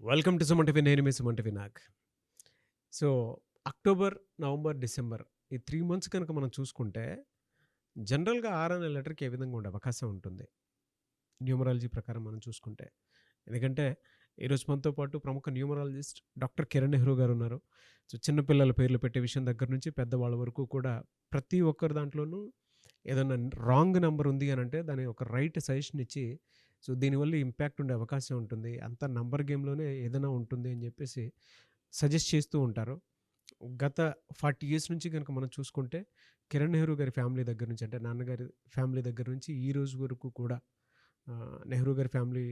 Welcome to Suman TV. నేను మీ Suman TV Nag. So, October, November, December ఈ 3 మంత్స్ కనుక మనం చూసుకుంటే, జనరల్‌గా 6 అనే లెటర్‌కి ఏ విధంగా ఉండే అవకాశం ఉంటుంది? న్యూమరాలజీ ప్రకారం మనం చూసుకుంటే. ఎందుకంటే, ఈరోజు మనతో పాటు ప్రముఖ న్యూమరాలజిస్ట్ డాక్టర్ కిరణ్ నెహ్రూ గారున్నారు. సో, చిన్న పిల్లల పేర్లు పెట్టే విషయం దగ్గర నుంచి పెద్దవాళ్ళ వరకు కూడా ప్రతి ఒక్కరి దాంట్లోనూ ఏదన్నా రాంగ్ నంబర్ ఉంది అనంటే, దాని ఒక రైట్ సజెషన్ ఇచ్చి, సో, దీనివల్ల ఇంపాక్ట్ ఉండే అవకాశం ఉంటుంది. అంతా నంబర్ గేమ్‌లోనే ఏదైనా ఉంటుంది అని జెప్పేసి సజెస్ట్ చేస్తూ ఉంటారు. గత 40 ఇయర్స్ నుంచి గనుక మనం చూసుకుంటే, కిరణ్ నెహ్రూ గారి ఫ్యామిలీ దగ్గర నుంచి అంటే నాన్నగారి ఫ్యామిలీ దగ్గర నుంచి ఈ రోజు వరకు కూడా నెహ్రూ గారి ఫ్యామిలీ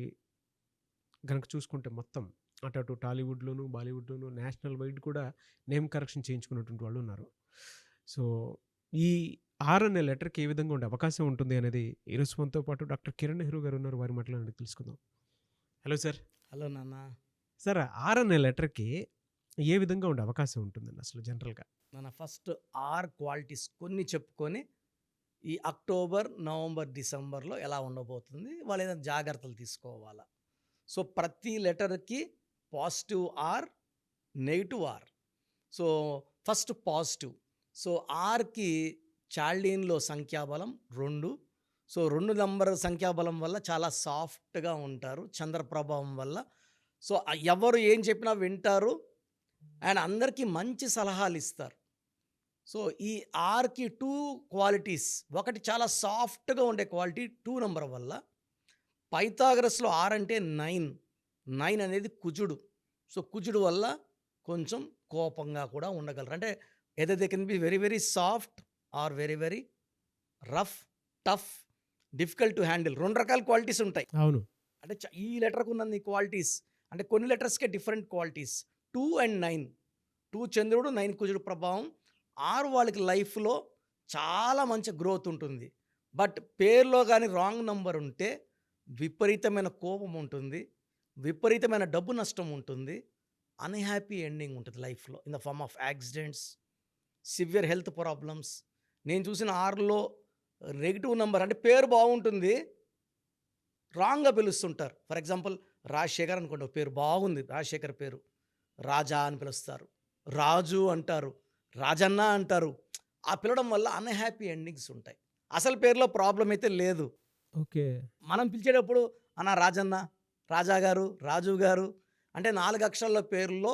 గనక చూసుకుంటే మొత్తం అటు టాలీవుడ్‌లోను, బాలీవుడ్‌లోను నేషనల్ వైడ్ కూడా నేమ్ కరెక్షన్ చేయించుకున్నటువంటి వాళ్ళున్నారు. సో, ఈ 'ఆర్' అనే లెటర్‌కి ఏ విధంగా ఉండే అవకాశం ఉంటుంది అనేది ఈరోజు మనతో పాటు డాక్టర్ కిరణ్ నెహ్రూ గారు ఉన్నారు. వారి మాటల్లో అడిగి తెలుసుకుందాం. Hello sir. హలో నాన్న. సార్ 'ఆర్' అనే లెటర్‌కి ఏ విధంగా ఉండే అవకాశం ఉంటుందండి అసలు జనరల్‌గా? నాన్న ఫస్ట్ ఆర్ క్వాలిటీస్ కొన్ని చెప్పుకొని, ఈ అక్టోబర్, నవంబర్, డిసెంబర్‌లో ఎలా ఉండబోతుంది? వాళ్ళు ఏదైనా జాగ్రత్తలు తీసుకోవాలా? సో, ప్రతి లెటర్‌కి positive or, negative or. So, first positive. So, ఆర్‌కి చాల్డీన్‌లో సంఖ్యాబలం 2. సో, 2 నంబర్ సంఖ్యాబలం వల్ల చాలా సాఫ్ట్‌గా ఉంటారు. చంద్ర ప్రభావం వల్ల. సో, ఎవరు ఏం చెప్పినా వింటారు. అండ్ అందరికీ మంచి సలహాలిస్తారు. సో, ఈ ఆర్‌కి 2 క్వాలిటీస్. ఒకటి చాలా సాఫ్ట్‌గా ఉండే క్వాలిటీ 2 నంబర్ వల్ల. పైథాగరస్‌లో ఆర్ అంటే 9. 9 అనేది కుజుడు. సో, కుజుడు వల్ల కొంచెం కోపంగా కూడా ఉండగలరు. అంటే either they can be very very soft or very very rough, tough, difficult to handle. 2 రకాల క్వాలిటీస్ ఉంటాయి. అవును. అంటే ఈ లెటర్‌కి ఉన్నన్ని క్వాలిటీస్. అంటే కొన్ని లెటర్స్‌కే డిఫరెంట్ క్వాలిటీస్. 2 అండ్ 9. 2 చంద్రుడు, 9 కుజుడు ప్రభావం. 6 వాళ్ళకి లైఫ్‌లో చాలా మంచి గ్రోత్ ఉంటుంది. బట్ పేరులో గాని రాంగ్ నంబర్ ఉంటే విపరీతమైన కోపం ఉంటుంది. విపరీతమైన డబ్బు నష్టం ఉంటుంది. అన్‌హ్యాపీ ఎండింగ్ ఉంటుంది లైఫ్‌లో. In the form of accidents, severe health problems. నేను చూసిన 6లో నెగెటివ్ నంబర్ అంటే పేరు బాగుంటుంది. రాంగ్‌గా పిలుస్తుంటారు. ఫర్ ఎగ్జాంపుల్ రాజశేఖర్ అనుకోండి, ఒక పేరు బాగుంది. రాజశేఖర్ పేరు. రాజా అని పిలుస్తారు. రాజు అంటారు. రాజన్న అంటారు. ఆ పిలవడం వల్ల అన్‌హ్యాపీ ఎండింగ్స్ ఉంటాయి. అసలు పేరులో ప్రాబ్లమ్ అయితే లేదు. ఓకే. మనం పిలిచేటప్పుడు అన్న రాజన్న, రాజా గారు, రాజు గారు అంటే 4 అక్షరాల పేరులో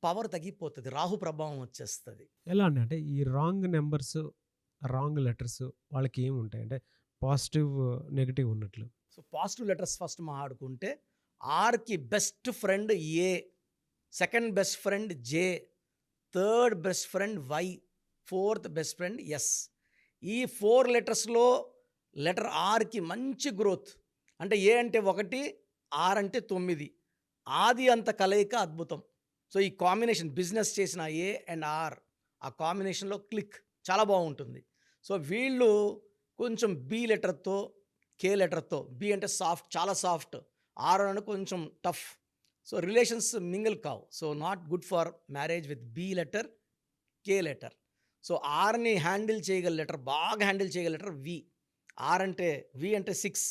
పవర్ తగ్గిపోతది. రాహు ప్రభావం వచ్చేస్తది. ఎలా అండి? అంటే ఈ రాంగ్ నంబర్స్, రాంగ్ లెటర్స్ వాళ్ళకి ఏముంటాయి? అంటే పాజిటివ్, నెగెటివ్ ఉన్నట్లు. సో, పాజిటివ్ లెటర్స్ ఫస్ట్ మాట్లాడుకుంటే ఆర్‌కి best friend A, second best friend J, third best friend Y, fourth best friend S. ఈ 4 లెటర్స్‌లో లెటర్ ఆర్‌కి మంచి గ్రోత్. అంటే ఏ అంటే 1, ఆర్ అంటే 9. ఆది అంత కలయిక అద్భుతం. సో, ఈ కాంబినేషన్ బిజినెస్ చేసిన ఏ అండ్ ఆర్ ఆ కాంబినేషన్‌లో క్లిక్ చాలా బావుంటుంది. సో, వీళ్ళు కొంచెం బి లెటర్‌తో, కే లెటర్‌తో, బి అంటే సాఫ్ట్, చాలా సాఫ్ట్. ఆర్ అంటే కొంచెం టఫ్. సో, రిలేషన్స్ మింగిల్ కావు. So, not good for marriage with B letter, K letter. So, ఆర్‌ని హ్యాండిల్ చేయగల లెటర్, బాగా హ్యాండిల్ చేయగల లెటర్ వి. ఆర్ అంటే వి అంటే 6,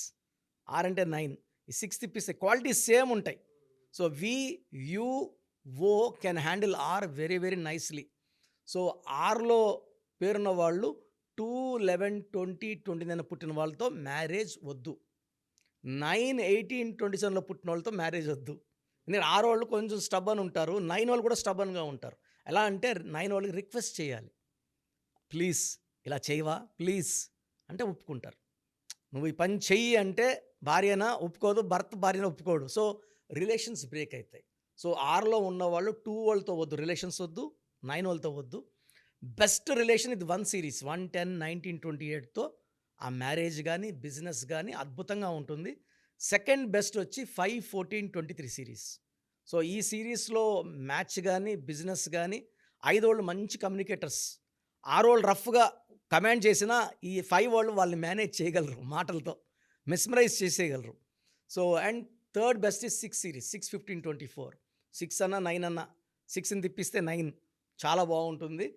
ఆర్ అంటే 9. ఈ 6 తిప్పిస్తే క్వాలిటీస్ సేమ్ ఉంటాయి. So, V, U, O can handle R very very నైస్‌లీ. సో, ఆర్‌లో పేరున్న వాళ్ళు 2, 11, 20, 29 పుట్టిన వాళ్ళతో మ్యారేజ్ వద్దు. 9, 18, 27లో పుట్టిన వాళ్ళతో మ్యారేజ్ వద్దు. ఎందుకంటే ఆరోళ్ళు కొంచెం స్టబ్బర్న్ ఉంటారు. 9 వాళ్ళు కూడా స్టబ్బర్న్‌గా ఉంటారు. ఎలా అంటే 9 వాళ్ళకి రిక్వెస్ట్ చేయాలి. ప్లీజ్ ఇలా చేయవా? ప్లీజ్ అంటే ఒప్పుకుంటారు. నువ్వు ఈ పని చెయ్యి అంటే భార్యన ఒప్పుకోదు, భర్త భార్యన ఒప్పుకోడు. సో, రిలేషన్స్ బ్రేక్ అయితాయి. సో, 6లో ఉన్నవాళ్ళు 2 వాళ్ళతో వద్దు, రిలేషన్స్ వద్దు, 9 వాళ్ళతో వద్దు. బెస్ట్ రిలేషన్ ఇది 1 సీరీస్ 1, 10, 19, 28తో ఆ మ్యారేజ్ గానీ, బిజినెస్ గానీ అద్భుతంగా ఉంటుంది. సెకండ్ బెస్ట్ వచ్చి 5, 14, 23 సీరీస్. సో, ఈ సీరీస్‌లో మ్యాచ్ గానీ, బిజినెస్ గానీ, 5 వోళ్ళు మంచి కమ్యూనికేటర్స్. 6 వోళ్ళు రఫ్‌గా కమాండ్ చేసినా ఈ 5 వాళ్ళు వాళ్ళని మేనేజ్ చేయగలరు మాటలతో. మెస్మరైజ్ చేసేయగలరు. So, and third best is 6 series 6, 15, 24. 6 అన్నా, 9 అన్నా 6ని తిప్పిస్తే 9 చాలా బావుంటుంది.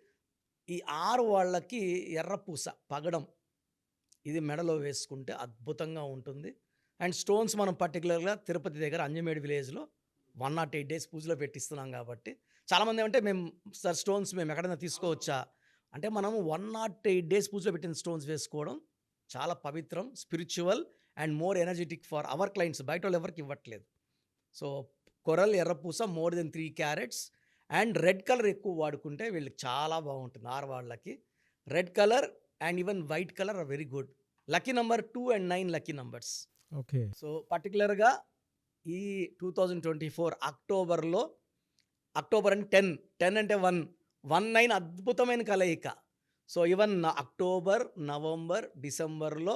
ఈ 6 వాళ్ళకి ఎర్రపూస, పగడం ఇది మెడలో వేసుకుంటే అద్భుతంగా ఉంటుంది. అండ్ స్టోన్స్ మనం పర్టిక్యులర్‌గా తిరుపతి దగ్గర అంజమేడు విలేజ్‌లో 108 డేస్ పూజలో పెట్టిస్తున్నాం కాబట్టి చాలామంది ఏమంటే మేము సార్ స్టోన్స్ మేము ఎక్కడైనా తీసుకోవచ్చా అంటే మనము 108 డేస్ పూజలో పెట్టిన స్టోన్స్ వేసుకోవడం చాలా పవిత్రం, spiritual and more energetic for our clients. బయట వాళ్ళు ఎవరికి ఇవ్వట్లేదు. సో కొరల్ ఎర్రపూస more than 3 carats and red colour ఎక్కువ వాడుకుంటే వీళ్ళకి చాలా బాగుంటుంది. ఆడవాళ్ళకి red colour and even white colour are very good. Lucky number 2 and 9 lucky numbers. Okay. So పర్టికులర్గా ఈ 2024 అక్టోబర్లో, అక్టోబర్ అంటే 10 అంటే 1 అద్భుతమైన కలయిక. సో ఈవెన్ అక్టోబర్, నవంబర్, డిసెంబర్లో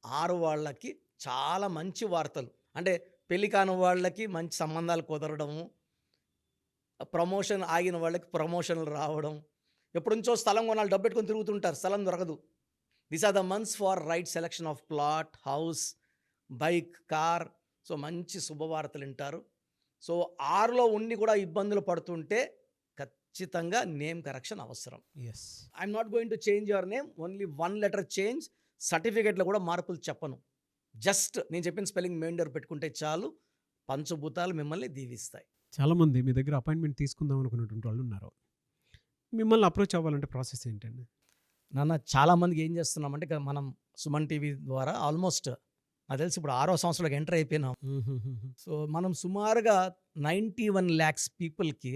6 వాళ్ళకి చాలా మంచి వార్తలు, అంటే పెళ్లి కాని వాళ్ళకి మంచి సంబంధాలు కుదరడము, ప్రమోషన్ ఆగిన వాళ్ళకి ప్రమోషన్లు రావడం, ఎప్పటి నుంచో స్థలం కొనాలి డబ్బు పెట్టుకొని తిరుగుతుంటారు, స్థలం దొరకదు. These are the months for right selection of plot, house, bike, car. So మంచి శుభవార్తలు వింటారు. సో 6లో ఉండి కూడా ఇబ్బందులు పడుతుంటే ఖచ్చితంగా నేమ్ కరెక్షన్ అవసరం. Yes. I'm not going to change your name, only 1 letter change. సర్టిఫికేట్లో కూడా మార్పులు చెప్పను. జస్ట్ నేను చెప్పిన స్పెల్లింగ్ మెయిన్ డోర్ పెట్టుకుంటే చాలు, పంచభూతాలు మిమ్మల్ని దీవిస్తాయి. చాలామంది మీ దగ్గర అపాయింట్మెంట్ తీసుకుందాం అనుకున్నటువంటి వాళ్ళు ఉన్నారు. మిమ్మల్ని అప్రోచ్ అవ్వాలంటే ప్రాసెస్ ఏంటండి? నాన్న చాలామందికి ఏం చేస్తున్నామంటే ఇక మనం సుమన్ టీవీ ద్వారా ఆల్మోస్ట్ నాకు తెలిసి ఇప్పుడు 6వ సంవత్సరంలోకి ఎంటర్ అయిపోయినాం. సో మనం సుమారుగా 91 lakhs పీపుల్కి,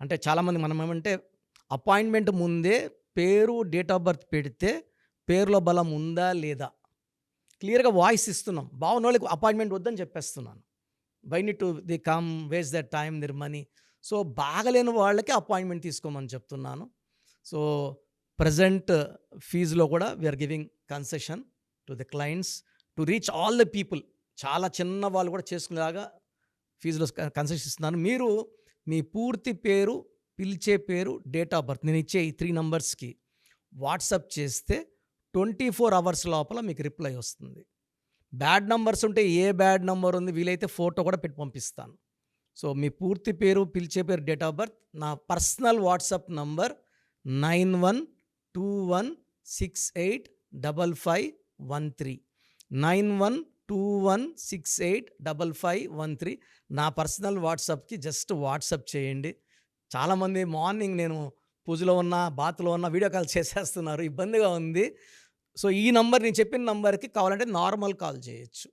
అంటే చాలామంది మనం ఏమంటే అపాయింట్మెంట్ ముందే పేరు, డేట్ ఆఫ్ బర్త్ పెడితే పేరులో బలం ఉందా లేదా క్లియర్గా వాయిస్ ఇస్తున్నాం. బాగున్న వాళ్ళకి అపాయింట్మెంట్ వద్దని చెప్పేస్తున్నాను. By need to the come waste that time their money. So బాగలేని వాళ్ళకి అపాయింట్మెంట్ తీసుకోమని చెప్తున్నాను. సో ప్రజెంట్ ఫీజులో కూడా we are giving concession to the clients to reach all the people. చాలా చిన్న వాళ్ళు కూడా చేసుకునేలాగా ఫీజులో కన్సెషన్ ఇస్తున్నాను. మీరు మీ పూర్తి పేరు, పిలిచే పేరు, డేట్ ఆఫ్ బర్త్ నేను ఇచ్చే ఈ 3 నంబర్స్కి వాట్సాప్ చేస్తే 24 hours లోపల మీకు రిప్లై వస్తుంది. బ్యాడ్ నంబర్స్ ఉంటే ఏ బ్యాడ్ నంబర్ ఉంది వీలైతే ఫోటో కూడా పెట్టి పంపిస్తాను. సో మీ పూర్తి పేరు, పిలిచే పేరు, డేట్ ఆఫ్ బర్త్, నా పర్సనల్ వాట్సాప్ నంబర్ 9121685513 9121685513 నా పర్సనల్ వాట్సాప్కి జస్ట్ వాట్సాప్ చేయండి. చాలామంది మార్నింగ్ నేను పూజలో ఉన్న, బాత్లో ఉన్న వీడియో కాల్ చేసేస్తున్నారు, ఇబ్బందిగా ఉంది. సో ఈ నంబర్ నేను చెప్పిన నంబర్కి కావాలంటే నార్మల్ కాల్ చేయొచ్చు.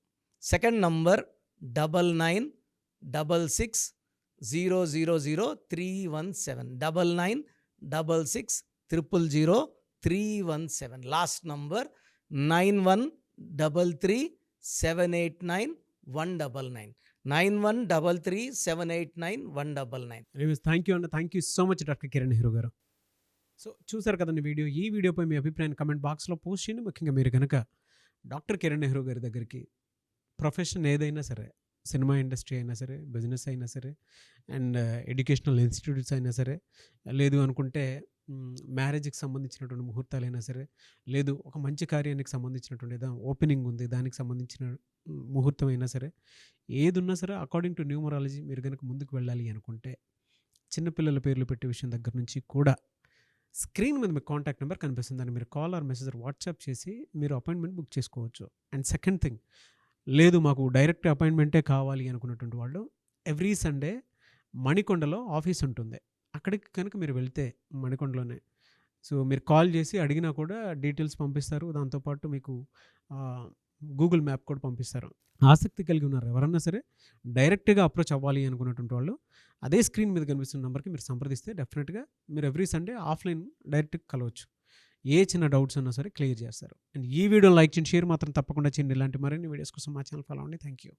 Second number 9966000317 9966000317. Last number 9133789199 9133789199. Thank you అండి. Thank you so much doctor Kiran Nehru గారు. సో చూసారు కదండి వీడియో. ఈ వీడియోపై మీ అభిప్రాయాన్ని కమెంట్ బాక్స్లో పోస్ట్ చేయండి. ముఖ్యంగా మీరు కనుక డాక్టర్ కిరణ్ నెహ్రూ గారి దగ్గరికి ప్రొఫెషన్ ఏదైనా సరే, సినిమా ఇండస్ట్రీ అయినా సరే, బిజినెస్ అయినా సరే, అండ్ ఎడ్యుకేషనల్ ఇన్స్టిట్యూట్స్ అయినా సరే, లేదు అనుకుంటే మ్యారేజ్కి సంబంధించినటువంటి ముహూర్తాలైనా సరే, లేదు ఒక మంచి కార్యానికి సంబంధించినటువంటి ఏదో ఓపెనింగ్ ఉంది దానికి సంబంధించిన ముహూర్తం అయినా సరే, ఏది ఉన్నా సరే అకార్డింగ్ టు న్యూమరాలజీ మీరు కనుక ముందుకు వెళ్ళాలి అనుకుంటే చిన్నపిల్లల పేర్లు పెట్టే విషయం దగ్గర నుంచి కూడా స్క్రీన్ మీద మీకు కాంటాక్ట్ నెంబర్ కనిపిస్తుంది. దాన్ని మీరు కాల్ ఆర్ మెసేజ్ వాట్సాప్ చేసి మీరు అపాయింట్మెంట్ బుక్ చేసుకోవచ్చు. అండ్ సెకండ్ థింగ్, లేదు మాకు డైరెక్ట్ అపాయింట్మెంటే కావాలి అనుకున్నటువంటి వాళ్ళు ఎవ్రీ సండే మణికొండలో ఆఫీస్ ఉంటుంది. అక్కడికి కనుక మీరు వెళ్తే మణికొండలోనే, సో మీరు కాల్ చేసి అడిగినా కూడా డీటెయిల్స్ పంపిస్తారు. దాంతోపాటు మీకు గూగుల్ మ్యాప్ కూడా పంపిస్తారు. ఆసక్తి కలిగి ఉన్నారు ఎవరన్నా సరే డైరెక్ట్గా అప్రోచ్ అవ్వాలి అనుకున్నటువంటి వాళ్ళు అదే స్క్రీన్ మీద కనిపిస్తున్న నెంబర్కి మీరు సంప్రదిస్తే డెఫినెట్గా మీరు ఎవ్రీ సండే ఆఫ్లైన్ డైరెక్ట్గా కలవచ్చు. ఏ చిన్న డౌట్స్ అన్నా సరే క్లియర్ చేస్తారు. అండ్ ఈ వీడియో లైక్ చేయండి, షేర్ మాత్రం తప్పకుండా చేయండి. ఇలాంటి మరిన్ని వీడియోస్ కోసం మా ఛానల్ ఫాలో అవ్వండి. Thank you.